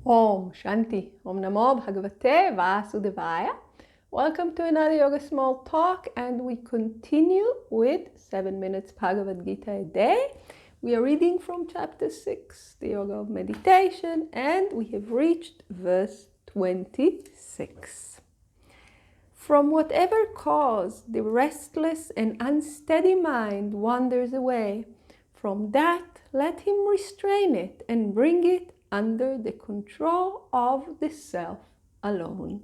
Om Shanti, Om Namo Bhagavate Vasudevaya. Welcome to another Yoga Small Talk, and we continue with 7 minutes Bhagavad Gita a day. We are reading from chapter 6, the Yoga of Meditation, and we have reached verse 26. From whatever cause the restless and unsteady mind wanders away, from that let him restrain it and bring it under the control of the self alone.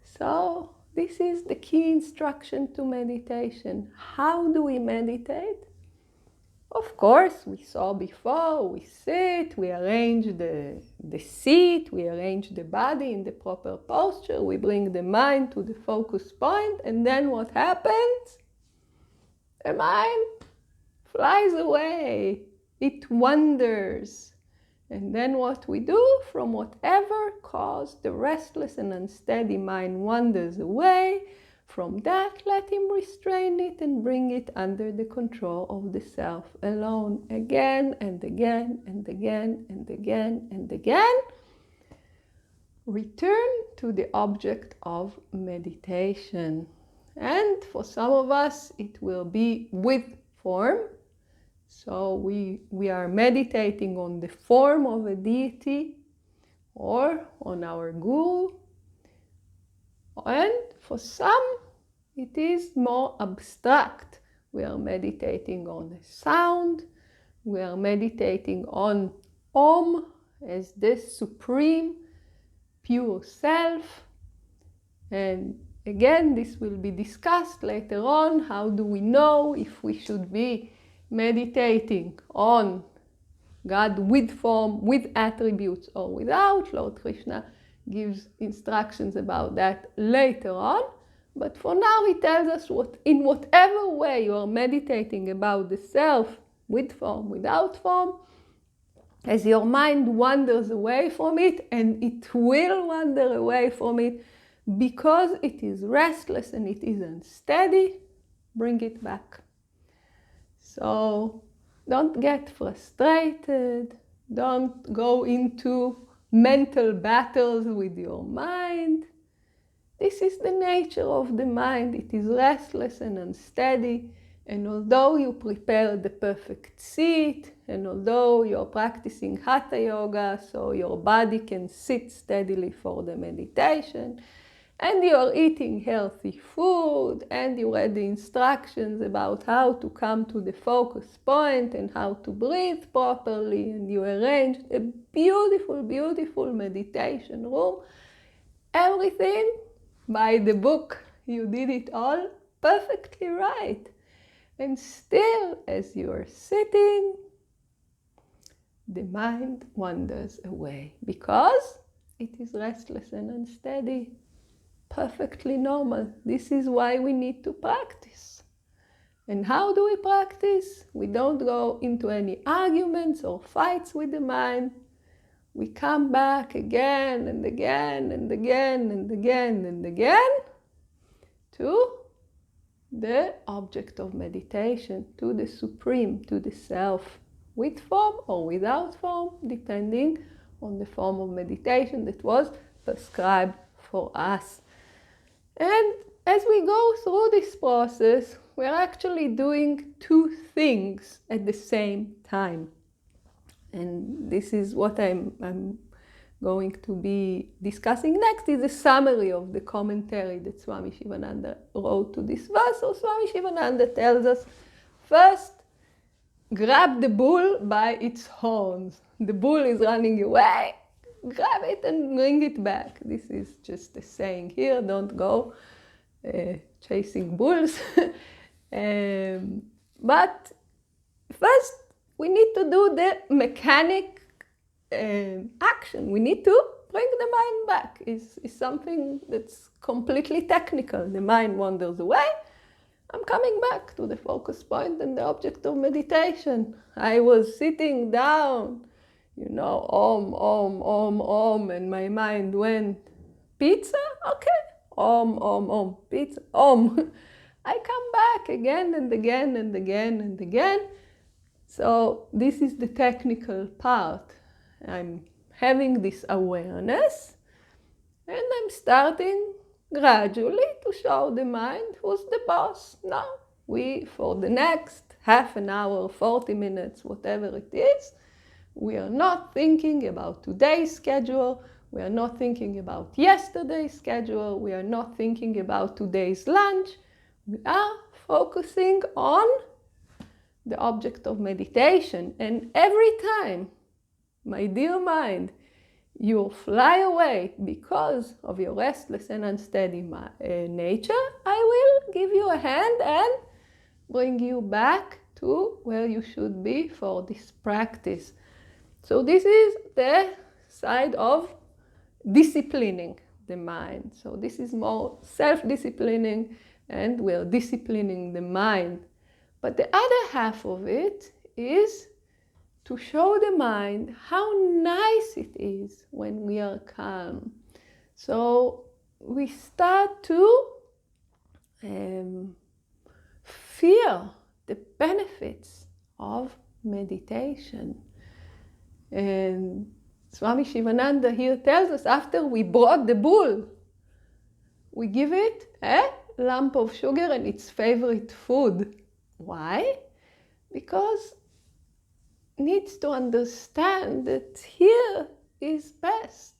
So this is the key instruction to meditation. How do we meditate? Of course, we saw before, we sit, we arrange the seat, we arrange the body in the proper posture, we bring the mind to the focus point, and then what happens? The mind flies away, it wanders. And then what we do, from whatever cause the restless and unsteady mind wanders away, from that let him restrain it and bring it under the control of the self alone, again and again and again and again and again. Return to the object of meditation. And for some of us it will be with form. So we are meditating on the form of a deity or on our guru. And for some, it is more abstract. We are meditating on the sound. We are meditating on Om as the supreme, pure self. And again, this will be discussed later on. How do we know if we should be meditating on God with form, with attributes, or without? Lord Krishna gives instructions about that later on. But for now, he tells us in whatever way you are meditating about the self, with form, without form, as your mind wanders away from it, and it will wander away from it because it is restless and it is unsteady, bring it back. So don't get frustrated, don't go into mental battles with your mind. This is the nature of the mind. It is restless and unsteady, and although you prepare the perfect seat, and although you're practicing Hatha Yoga so your body can sit steadily for the meditation, and you're eating healthy food, and you read the instructions about how to come to the focus point and how to breathe properly, and you arranged a beautiful, beautiful meditation room, everything by the book. You did it all perfectly right. And still, as you are sitting, the mind wanders away because it is restless and unsteady. Perfectly normal. This is why we need to practice. And how do we practice? We don't go into any arguments or fights with the mind. We come back again and again and again and again and again to the object of meditation, to the supreme, to the self, with form or without form, depending on the form of meditation that was prescribed for us. And as we go through this process, we're actually doing two things at the same time. And this is what I'm going to be discussing next, is a summary of the commentary that Swami Shivananda wrote to this verse. So Swami Shivananda tells us, first, grab the bull by its horns. The bull is running away. Grab it and bring it back. This is just a saying here. Don't go chasing bulls. But first, we need to do the mechanic action. We need to bring the mind back. It's something that's completely technical. The mind wanders away. I'm coming back to the focus point and the object of meditation. I was sitting down, Om, and my mind went, pizza? Okay. Om, pizza, Om. I come back again and again and again and again. So this is the technical part. I'm having this awareness, and I'm starting gradually to show the mind who's the boss. Now, for the next half an hour, 40 minutes, whatever it is, we are not thinking about today's schedule. We are not thinking about yesterday's schedule. We are not thinking about today's lunch. We are focusing on the object of meditation. And every time, my dear mind, you fly away because of your restless and unsteady nature, I will give you a hand and bring you back to where you should be for this practice. So this is the side of disciplining the mind. So this is more self-disciplining, and we're disciplining the mind. But the other half of it is to show the mind how nice it is when we are calm. So we start to feel the benefits of meditation. And Swami Shivananda here tells us, after we brought the bull, we give it a lump of sugar and its favorite food. Why? Because it needs to understand that here is best.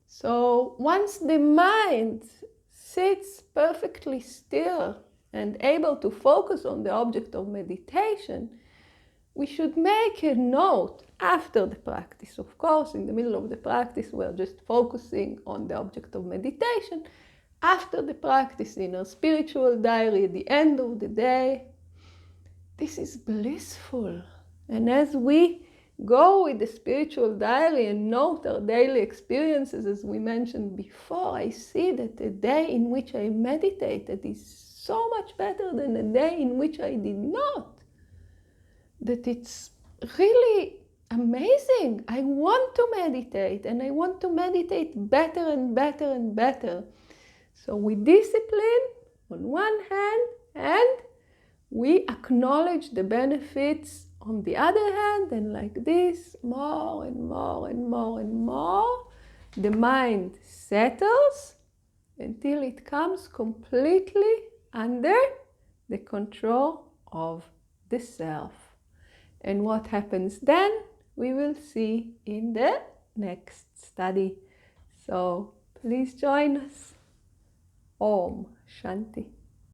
So once the mind sits perfectly still and able to focus on the object of meditation, we should make a note after the practice. Of course, in the middle of the practice, we're just focusing on the object of meditation. After the practice, in our spiritual diary, at the end of the day, this is blissful. And as we go with the spiritual diary and note our daily experiences, as we mentioned before, I see that the day in which I meditated is so much better than the day in which I did not. That it's really amazing. I want to meditate, and I want to meditate better and better and better. So we discipline on one hand, and we acknowledge the benefits on the other hand, and like this, more and more and more and more, the mind settles until it comes completely under the control of the self. And what happens then, we will see in the next study. So please join us. Om Shanti.